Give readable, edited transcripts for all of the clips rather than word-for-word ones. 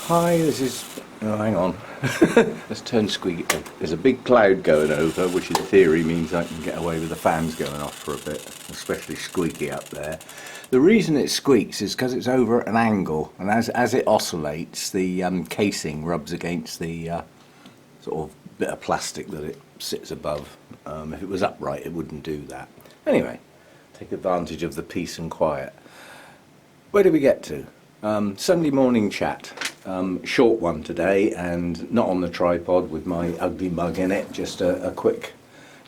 Hi, this is... Oh, hang on. Let's turn squeaky. There's a big cloud going over, which in theory means I can get away with the fans going off for a bit, especially squeaky up there. The reason it squeaks is because it's over at an angle, and as it oscillates, the casing rubs against the sort of bit of plastic that it sits above. If it was upright, it wouldn't do that. Anyway, take advantage of the peace and quiet. Where did we get to? Sunday morning chat. Short one today, and not on the tripod with my ugly mug in it, just a quick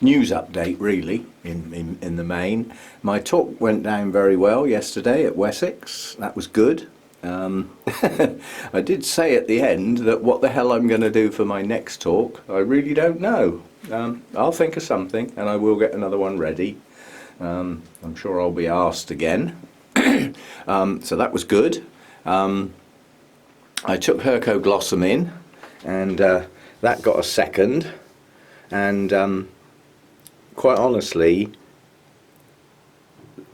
news update really in the main. My talk went down very well yesterday at Wessex. That was good. I did say at the end that what the hell I'm going to do for my next talk, I really don't know. I'll think of something and I will get another one ready. I'm sure I'll be asked again. So that was good. I took Hercoglossum in, and that got a second, and quite honestly,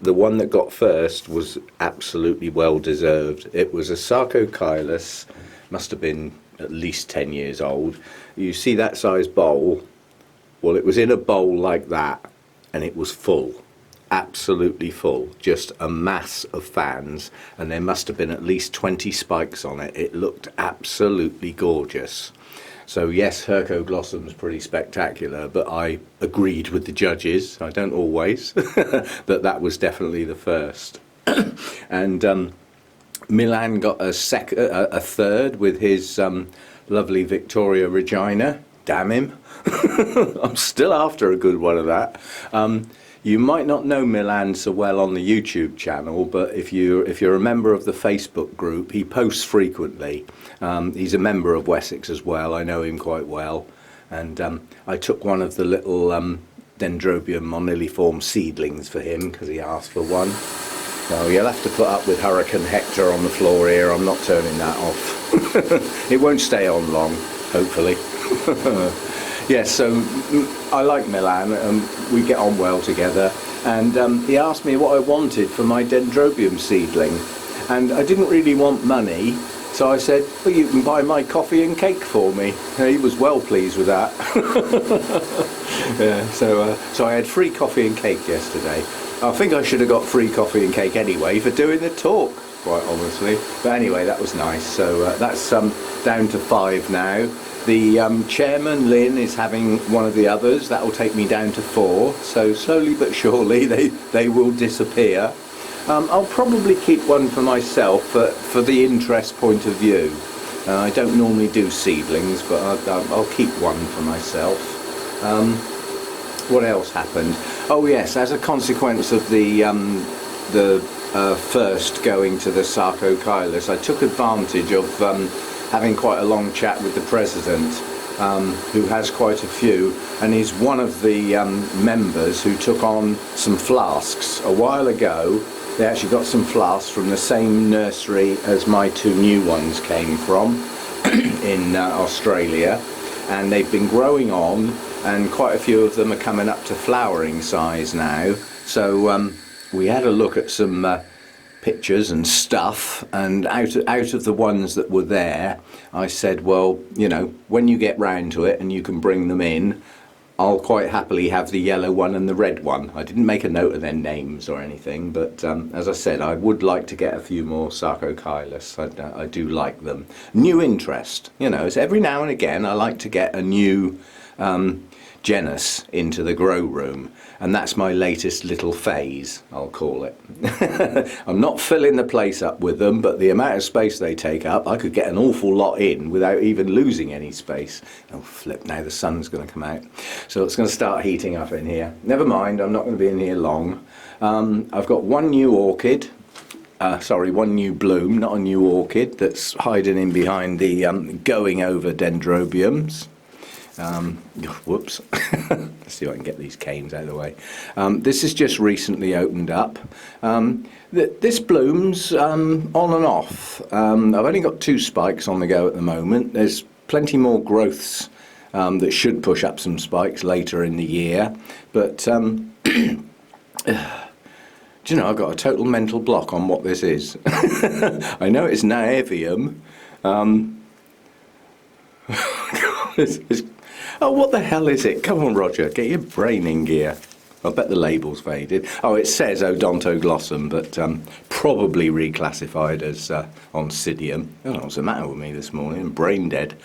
the one that got first was absolutely well deserved. It was a Sarcochilus, must have been at least 10 years old. You see that size bowl? Well, it was in a bowl like that, and it was full. Absolutely full, just a mass of fans, and there must have been at least 20 spikes on it. It looked absolutely gorgeous. So yes, Hercoglossum's pretty spectacular, but I agreed with the judges, I don't always, that was definitely the first. And Milan got a third with his lovely Victoria Regina. Damn him. I'm still after a good one of that. You might not know Milan so well on the YouTube channel, but if you're a member of the Facebook group, he posts frequently. He's a member of Wessex as well. I know him quite well, and I took one of the little Dendrobium moniliform seedlings for him because he asked for one. So you'll have to put up with Hurricane Hector on the floor here. I'm not turning that off. It won't stay on long, hopefully. Yes, so I like Milan, we get on well together, and he asked me what I wanted for my Dendrobium seedling, and I didn't really want money, so I said, well, you can buy my coffee and cake for me. And he was well pleased with that. Yeah, so I had free coffee and cake yesterday. I think I should have got free coffee and cake anyway for doing the talk, quite honestly, but anyway, that was nice. So that's down to 5 now. The chairman, Lynn, is having one of the others. That will take me down to 4. So slowly but surely they will disappear. I'll probably keep one for myself for the interest point of view. I don't normally do seedlings, but I'll keep one for myself. What else happened? Oh yes, as a consequence of the first going to the Sarcochilus, I took advantage of having quite a long chat with the president, who has quite a few, and he's one of the members who took on some flasks a while ago. They actually got some flasks from the same nursery as my 2 new ones came from in Australia, and they've been growing on, and quite a few of them are coming up to flowering size now. So we had a look at some pictures and stuff, and out of the ones that were there, I said, well, you know, when you get round to it and you can bring them in, I'll quite happily have the yellow one and the red one. I didn't make a note of their names or anything, but as I said, I would like to get a few more Sarcochilus. I do like them. New interest, you know, so every now and again I like to get a new genus into the grow room, and that's my latest little phase, I'll call it. I'm not filling the place up with them, but the amount of space they take up, I could get an awful lot in without even losing any space. Oh flip, now the sun's going to come out, so it's going to start heating up in here. Never mind, I'm not going to be in here long. I've got one new orchid, one new bloom, not a new orchid, that's hiding in behind the going over dendrobiums. Whoops. Let's see if I can get these canes out of the way. This is just recently opened up. This blooms on and off. I've only got 2 spikes on the go at the moment. There's plenty more growths that should push up some spikes later in the year, but do you know, I've got a total mental block on what this is. I know it's Naevium, Oh, what the hell is it? Come on, Roger, get your brain in gear. I bet the label's faded. Oh, it says odontoglossum, but probably reclassified as oncidium. I don't know what's the matter with me this morning. I'm brain dead.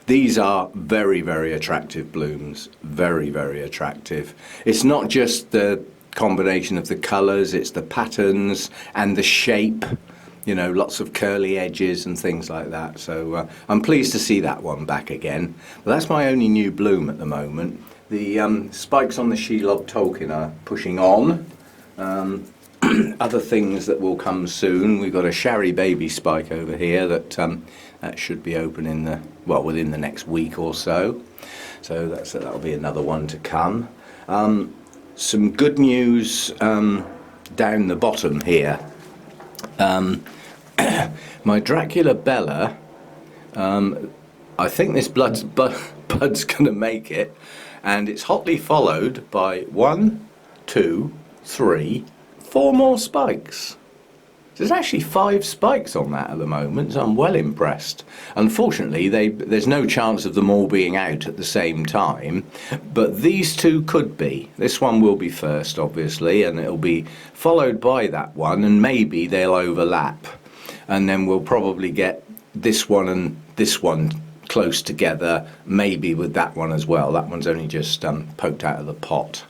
These are very, very attractive blooms. Very, very attractive. It's not just the combination of the colours, it's the patterns and the shape. You know, lots of curly edges and things like that. So I'm pleased to see that one back again. But that's my only new bloom at the moment. The spikes on the Shelob Tolkien are pushing on. Other things that will come soon. We've got a Shari baby spike over here that that should be open within the next week or so. So that'll be another one to come. Some good news down the bottom here. My Dracula Bella, I think this bud's going to make it, and it's hotly followed by 1, 2, 3, 4 more spikes. There's actually 5 spikes on that at the moment, so I'm well impressed. Unfortunately, there's no chance of them all being out at the same time, but these two could be. This one will be first, obviously, and it'll be followed by that one, and maybe they'll overlap. And then we'll probably get this one and this one close together, maybe with that one as well. That one's only just poked out of the pot.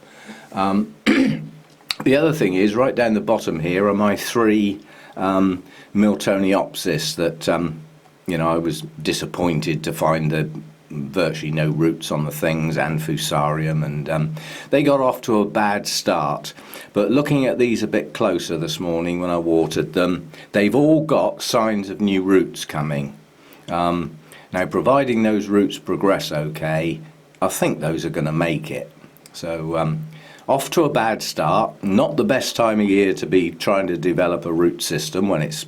The other thing is, right down the bottom here are my 3 Miltoniopsis that, I was disappointed to find the virtually no roots on the things, and Fusarium, and they got off to a bad start. But looking at these a bit closer this morning when I watered them, they've all got signs of new roots coming. Now, providing those roots progress okay, I think those are going to make it. So off to a bad start. Not the best time of year to be trying to develop a root system when it's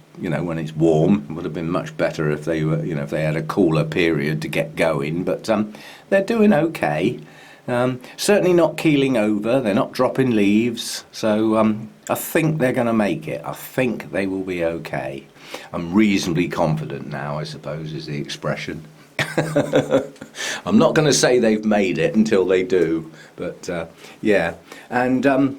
warm. It would have been much better if they were, if they had a cooler period to get going. But they're doing okay. Certainly not keeling over. They're not dropping leaves. So I think they're going to make it. I think they will be okay. I'm reasonably confident now, I suppose, is the expression. I'm not going to say they've made it until they do, but yeah. And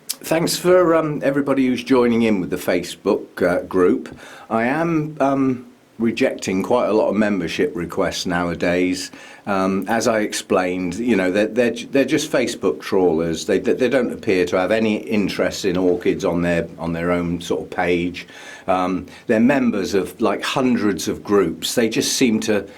thanks for everybody who's joining in with the Facebook group. I am rejecting quite a lot of membership requests nowadays. As I explained, they're just Facebook trawlers. They don't appear to have any interest in orchids on their own sort of page. They're members of like hundreds of groups. They just seem to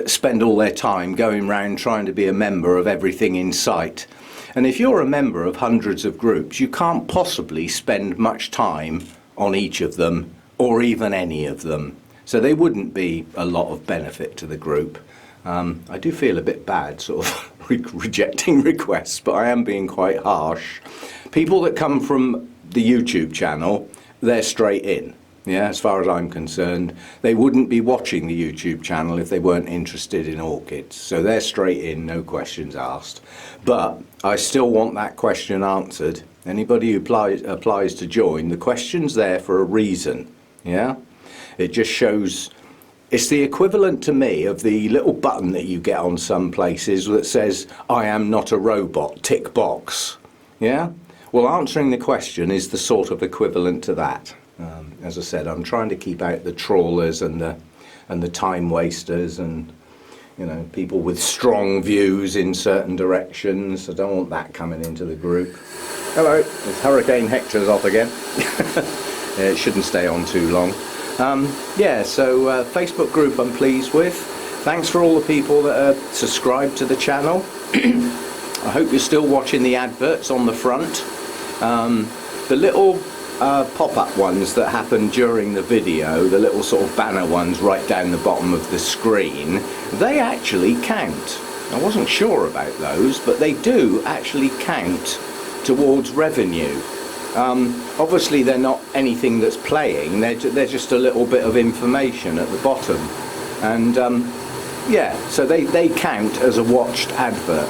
spend all their time going around trying to be a member of everything in sight. And if you're a member of hundreds of groups, you can't possibly spend much time on each of them, or even any of them. So they wouldn't be a lot of benefit to the group. I do feel a bit bad sort of rejecting requests, but I am being quite harsh. People that come from the YouTube channel, they're straight in. Yeah, as far as I'm concerned, they wouldn't be watching the YouTube channel if they weren't interested in orchids. So they're straight in, no questions asked. But I still want that question answered. Anybody who applies to join, the question's there for a reason. Yeah, it just shows. It's the equivalent to me of the little button that you get on some places that says, "I am not a robot, tick box." Yeah? Well, answering the question is the sort of equivalent to that. As I said, I'm trying to keep out the trawlers and the time wasters and people with strong views in certain directions. I don't want that coming into the group. Hello, it's Hurricane Hector's off again. It shouldn't stay on too long. Yeah, so Facebook group I'm pleased with. Thanks for all the people that are subscribed to the channel. I hope you're still watching the adverts on the front. The little pop-up ones that happen during the video, the little sort of banner ones right down the bottom of the screen, they actually count. I wasn't sure about those, but they do actually count towards revenue. Obviously they're not anything that's playing, they're just a little bit of information at the bottom. And yeah, so they count as a watched advert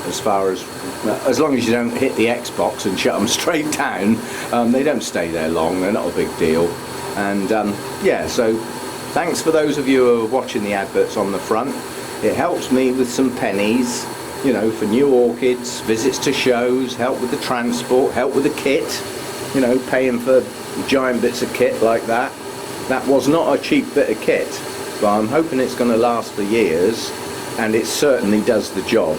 as long as you don't hit the Xbox and shut them straight down. They don't stay there long, they're not a big deal. And yeah, so thanks for those of you who are watching the adverts on the front. It helps me with some pennies, you know, for new orchids, visits to shows, help with the transport, help with the kit, you know, paying for giant bits of kit like that. That was not a cheap bit of kit, but I'm hoping it's going to last for years, and it certainly does the job.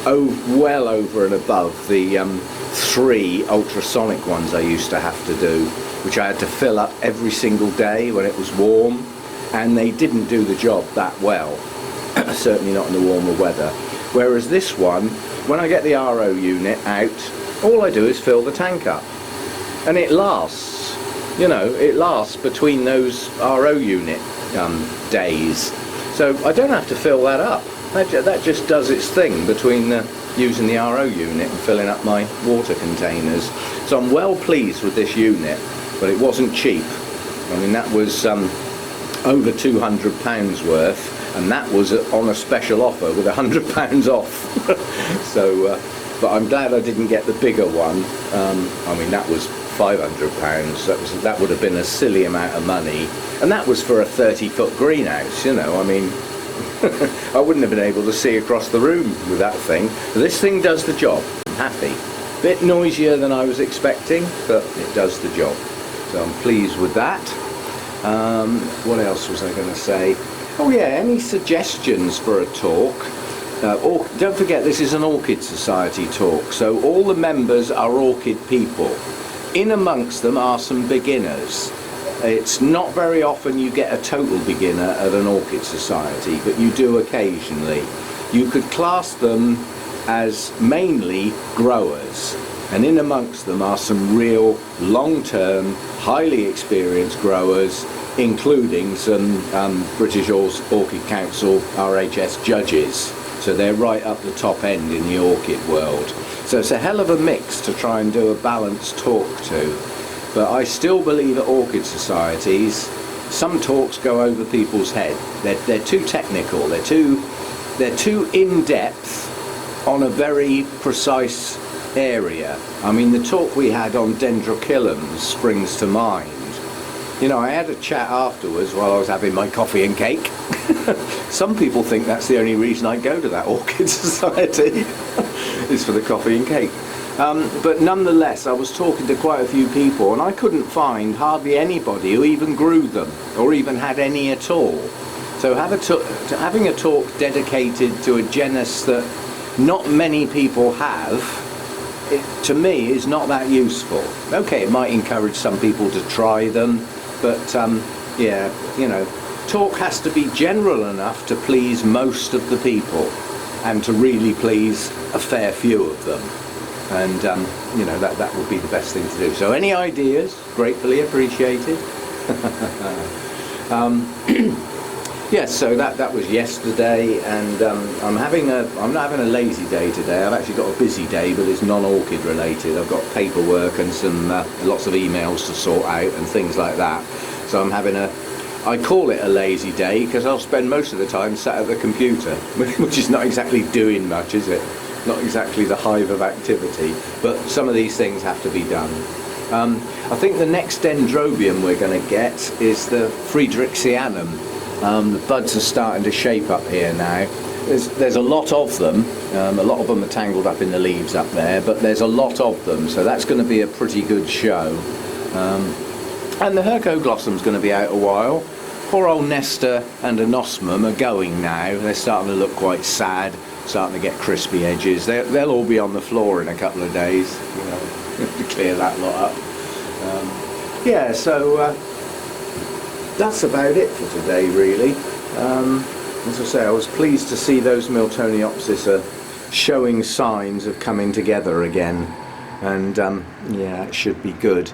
Well over and above the 3 ultrasonic ones I used to have to do, which I had to fill up every single day when it was warm, and they didn't do the job that well. Certainly not in the warmer weather. Whereas this one, when I get the RO unit out, all I do is fill the tank up, and it lasts. You know, it lasts between those RO unit days, so I don't have to fill that up. That just does its thing between using the RO unit and filling up my water containers. So I'm well pleased with this unit, but it wasn't cheap. I mean, that was over £200 worth, and that was on a special offer with £100 off. So, but I'm glad I didn't get the bigger one. I mean, that was £500. That would have been a silly amount of money, and that was for a 30-foot greenhouse. You know, I mean, I wouldn't have been able to see across the room with that thing. This thing does the job. I'm happy. Bit noisier than I was expecting, but it does the job. So I'm pleased with that. What else was I going to say? Oh yeah, any suggestions for a talk? Don't forget, this is an Orchid Society talk, so all the members are orchid people. In amongst them are some beginners. It's not very often you get a total beginner at an Orchid Society, but you do occasionally. You could class them as mainly growers, and in amongst them are some real long-term, highly experienced growers, including some British Orchid Council RHS judges. So they're right up the top end in the orchid world. So it's a hell of a mix to try and do a balanced talk to. But I still believe at Orchid Societies, some talks go over people's head. They're too technical, they're too in-depth on a very precise area. I mean, the talk we had on dendrochilums springs to mind. You know, I had a chat afterwards while I was having my coffee and cake. Some people think that's the only reason I go to that Orchid Society, is for the coffee and cake. But nonetheless, I was talking to quite a few people, and I couldn't find hardly anybody who even grew them, or even had any at all. So having a talk dedicated to a genus that not many people have, to me, is not that useful. Okay, it might encourage some people to try them, but yeah, you know, talk has to be general enough to please most of the people, and to really please a fair few of them. And you know, that would be the best thing to do. So any ideas, gratefully appreciated. Yes, so that was yesterday, and I'm not having a lazy day today. I've actually got a busy day, but it's non-orchid related. I've got paperwork and some lots of emails to sort out and things like that. So I'm having I call it a lazy day because I'll spend most of the time sat at the computer, which is not exactly doing much, is it? Not exactly the hive of activity, but some of these things have to be done. I think the next dendrobium we're going to get is the Friedrichianum. The buds are starting to shape up here now. There's a lot of them. A lot of them are tangled up in the leaves up there, but there's a lot of them, so that's going to be a pretty good show. And the Hercoglossum's going to be out a while. Poor old Nestor and Anosmum are going now. They're starting to look quite sad, starting to get crispy edges. They'll all be on the floor in a couple of days, you know, to clear that lot up. Yeah, so that's about it for today, really. As I say, I was pleased to see those Miltoniopsis are showing signs of coming together again, and yeah, it should be good.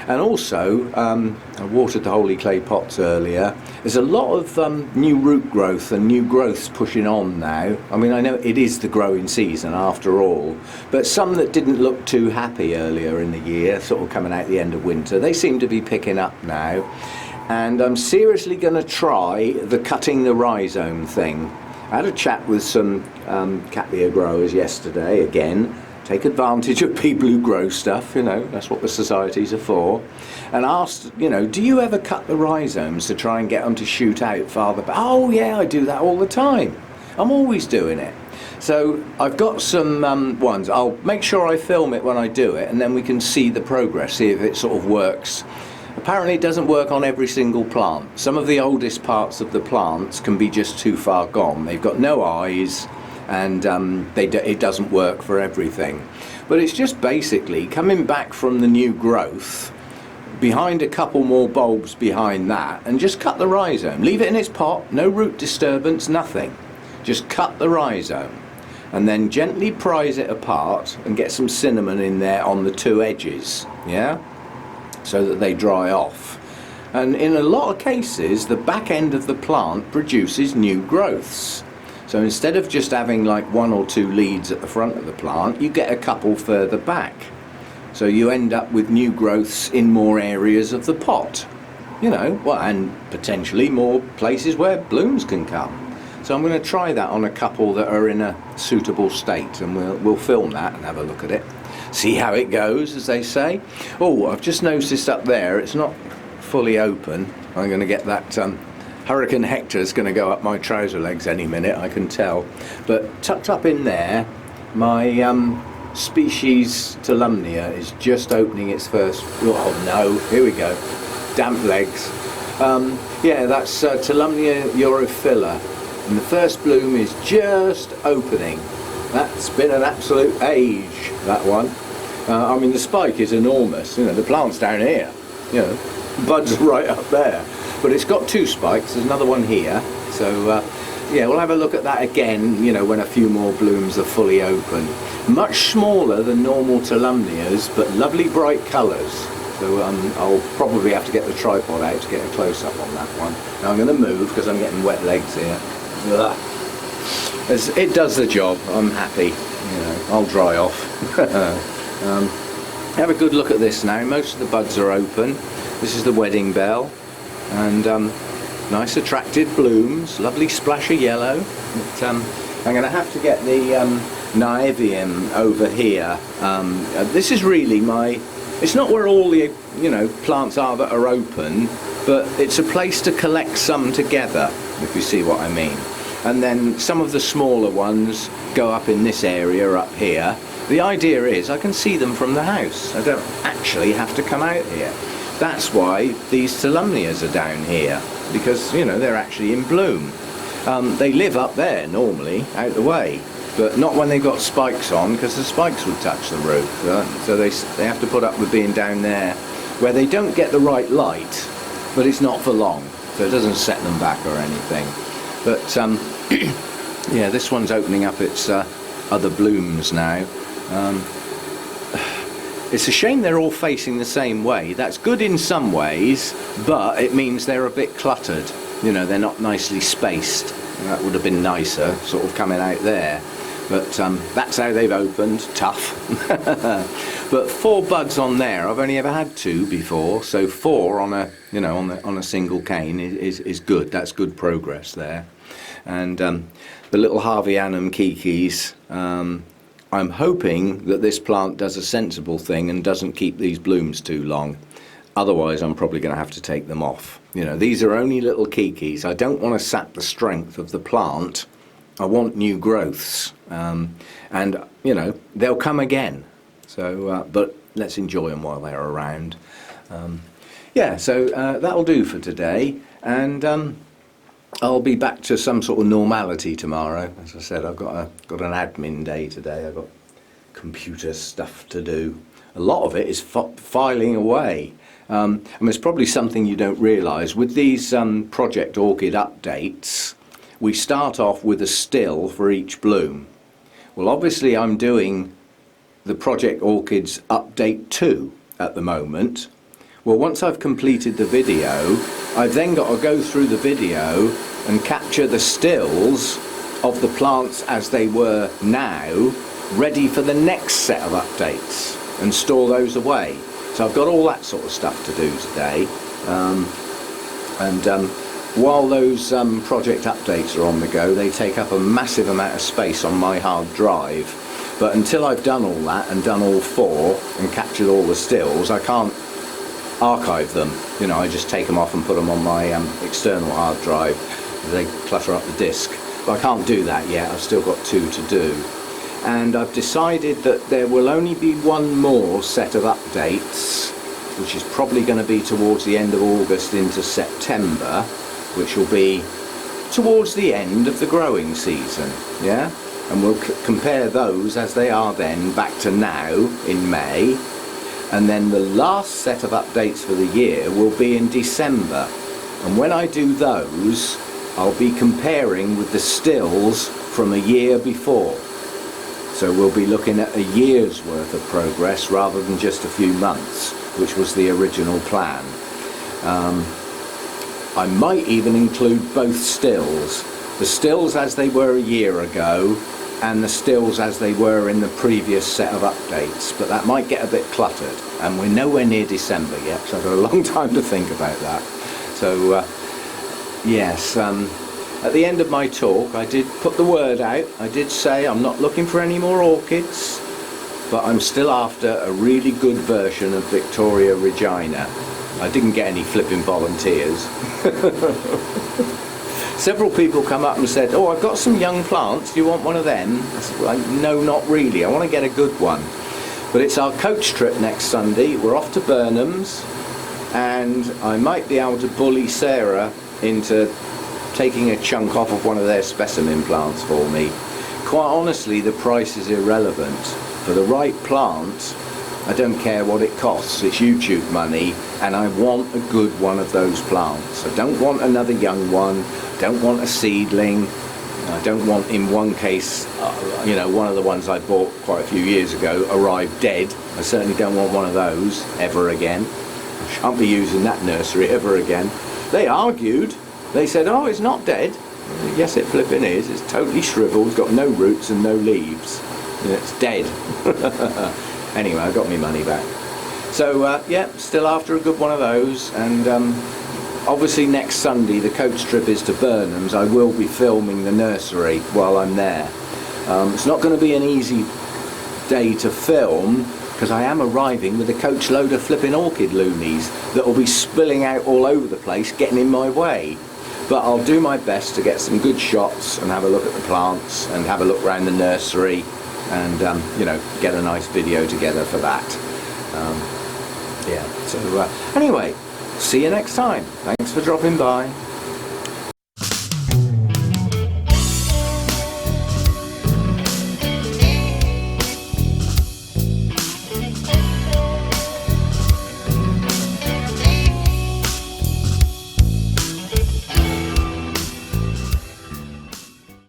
And also, I watered the holy clay pots earlier. There's a lot of new root growth and new growths pushing on now. I mean, I know it is the growing season after all, but some that didn't look too happy earlier in the year, sort of coming out the end of winter, they seem to be picking up now. And I'm seriously going to try the cutting the rhizome thing. I had a chat with some Cattleya growers yesterday again, take advantage of people who grow stuff, you know, that's what the societies are for, and asked, you know, do you ever cut the rhizomes to try and get them to shoot out farther back? Oh yeah, I do that all the time. I'm always doing it. So I've got some ones. I'll make sure I film it when I do it, and then we can see the progress, see if it sort of works. Apparently it doesn't work on every single plant. Some of the oldest parts of the plants can be just too far gone. They've got no eyes, and it doesn't work for everything. But it's just basically coming back from the new growth, behind a couple more bulbs behind that, and just cut the rhizome. Leave it in its pot, no root disturbance, nothing. Just cut the rhizome, and then gently prise it apart and get some cinnamon in there on the two edges, yeah? So that they dry off. And in a lot of cases, the back end of the plant produces new growths. So instead of just having like 1 or 2 leads at the front of the plant, you get a couple further back. So you end up with new growths in more areas of the pot, you know, well, and potentially more places where blooms can come. So I'm going to try that on a couple that are in a suitable state, and we'll film that and have a look at it. See how it goes, as they say. Oh, I've just noticed up there, it's not fully open. I'm going to get that Hurricane Hector's going to go up my trouser legs any minute, I can tell. But tucked up in there, my species Tolumnia is just opening its first... Oh no, here we go. Damp legs. Yeah, that's Tolumnia Europhylla. And the first bloom is just opening. That's been an absolute age, that one. I mean, the spike is enormous. You know, the plant's down here. You know, buds are right up there. But it's got 2 spikes. There's another one here. So, yeah, we'll have a look at that again, you know, when a few more blooms are fully open. Much smaller than normal Tolumnias, but lovely bright colours. So I'll probably have to get the tripod out to get a close-up on that one. Now I'm going to move because I'm getting wet legs here. Ugh. It does the job. I'm happy. You know, I'll dry off. Have a good look at this now. Most of the buds are open. This is the wedding bell, and nice attractive blooms. Lovely splash of yellow. But, I'm going to have to get the Naevium over here. This is really my... It's not where all the, you know, plants are that are open, but it's a place to collect some together, if you see what I mean. And then some of the smaller ones go up in this area up here. The idea is I can see them from the house. I don't actually have to come out here. That's why these Tolumnias are down here, because, you know, they're actually in bloom. They live up there normally, out the way, but not when they've got spikes on, because the spikes would touch the roof. So they have to put up with being down there, where they don't get the right light, but it's not for long, so it doesn't set them back or anything. But yeah, this one's opening up its other blooms now. It's a shame they're all facing the same way. That's good in some ways, but it means they're a bit cluttered. You know, they're not nicely spaced. That would have been nicer, sort of coming out there. But that's how they've opened. Tough. But 4 buds on there. I've only ever had 2 before, so 4 on a, you know, on a single cane is good. That's good progress there. And the little Harveyanum kikis. I'm hoping that this plant does a sensible thing and doesn't keep these blooms too long. Otherwise, I'm probably going to have to take them off. You know, these are only little kikis. I don't want to sap the strength of the plant. I want new growths, and you know, they'll come again. So, but let's enjoy them while they're around. Yeah, so that'll do for today, and I'll be back to some sort of normality tomorrow. As I said, I've got an admin day today. I've got computer stuff to do. A lot of it is filing away. And it's probably something you don't realise. With these Project Orchid updates, we start off with a still for each bloom. Well, obviously I'm doing the Project Orchids Update 2 at the moment. Well, once I've completed the video, I've then got to go through the video and capture the stills of the plants as they were now, ready for the next set of updates, and store those away. So I've got all that sort of stuff to do today. While those project updates are on the go, they take up a massive amount of space on my hard drive. But until I've done all that and done all 4 and captured all the stills, I can't archive them. You know, I just take them off and put them on my external hard drive. They clutter up the disk. But I can't do that yet. I've still got 2 to do. And I've decided that there will only be one more set of updates, which is probably going to be towards the end of August into September, which will be towards the end of the growing season, yeah? And we'll compare those as they are then back to now in May. And then the last set of updates for the year will be in December. And when I do those, I'll be comparing with the stills from a year before. So we'll be looking at a year's worth of progress rather than just a few months, which was the original plan. I might even include both stills. The stills as they were a year ago and the stills as they were in the previous set of updates, but that might get a bit cluttered, and we're nowhere near December yet, so I've got a long time to think about that. So yes, at the end of my talk I did put the word out. I did say I'm not looking for any more orchids, but I'm still after a really good version of Victoria Regina. I didn't get any flipping volunteers. Several people come up and said, oh, I've got some young plants, do you want one of them? I said, well, no, not really, I want to get a good one. But it's our coach trip next Sunday. We're off to Burnham's, and I might be able to bully Sarah into taking a chunk off of one of their specimen plants for me. Quite honestly, the price is irrelevant. For the right plant, I don't care what it costs. It's YouTube money, and I want a good one of those plants. I don't want another young one. I don't want a seedling. I don't want, in one case, you know, one of the ones I bought quite a few years ago arrived dead. I certainly don't want one of those ever again. I shan't be using that nursery ever again. They argued. They said, oh, it's not dead. Yes, it flipping is. It's totally shriveled. It's got no roots and no leaves. And it's dead. Anyway, I got my money back. So yeah, still after a good one of those. And obviously next Sunday the coach trip is to Burnham's. I will be filming the nursery while I'm there. It's not going to be an easy day to film, because I am arriving with a coach load of flipping orchid loonies that will be spilling out all over the place, getting in my way. But I'll do my best to get some good shots and have a look at the plants and have a look around the nursery, and you know, get a nice video together for that. Yeah, so anyway, see you next time. Thanks for dropping by.